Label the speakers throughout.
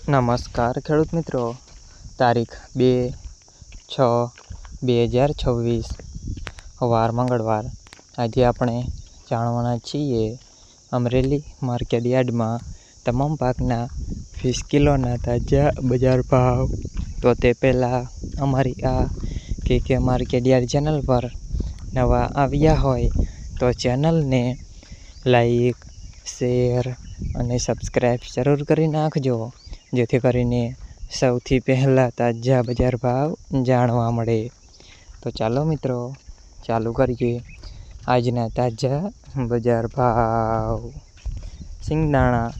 Speaker 1: નમસ્કાર ખેડૂત મિત્રો, તારીખ 2/6/2026 વાર મંગળવાર। આજે આપણે જાણવાના છીએ અમરેલી માર્કેટ યાર્ડમાં તમામ પાકના 20 કિલોના તાજા બજાર ભાવ। તો તે પહેલાં અમારી આ કે માર્કેટ યાર્ડ ચેનલ પર નવા આવ્યા હોય તો ચેનલને લાઈક, શેર અને સબસ્ક્રાઈબ જરૂર કરી નાખજો, જેથી કરીને સૌથી પહેલાં તાજા બજાર ભાવ જાણવા મળે। તો ચાલો મિત્રો, ચાલુ કરીએ આજના તાજા બજાર ભાવ। સિંગદાણા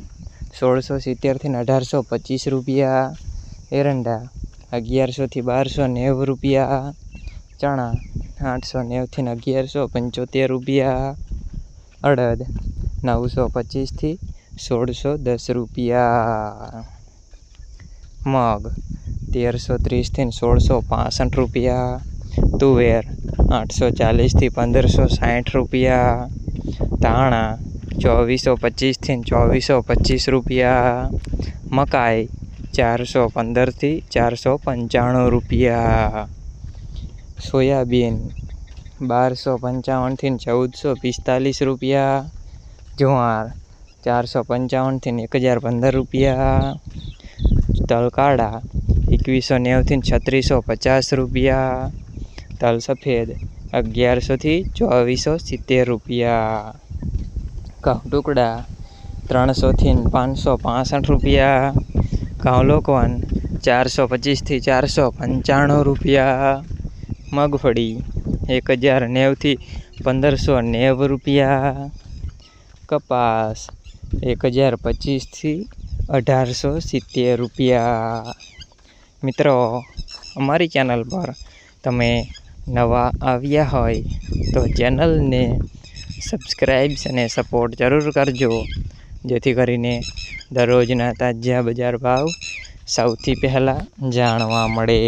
Speaker 1: 1670 થી 1825 રૂપિયા, એરંડા 1100 થી 1290 રૂપિયા, ચણા 890 થી 1175 રૂપિયા, અડદ 925 થી 1610 રૂપિયા, મગ 1330 થી 1665 રૂપિયા, તુવેર 840 થી 1560 રૂપિયા, ધાણા 2425 થી 2425 રૂપિયા, મકાઈ 415 થી 495 રૂપિયા, સોયાબીન 1255 થી 1445 રૂપિયા, જુવાર 455 થી 1015 રૂપિયા, તલ કાળા 2190 થી 3650 રૂપિયા, તલ સફેદ 1100 થી 2470 રૂપિયા, ઘઉં ટુકડા 300 થી 565 રૂપિયા, ઘઉં લોકવન 425 થી 495 રૂપિયા, મગફળી 1090 થી 1590 રૂપિયા, કપાસ 1025 થી 1870 રૂપિયા। મિત્રો, અમારી ચેનલ પર તમે નવા આવ્યા હોય તો ચેનલને સબસ્ક્રાઈબ અને સપોર્ટ જરૂર કરજો, જેથી કરીને દરરોજના તાજા બજાર ભાવ સૌથી પહેલાં જાણવા મળે।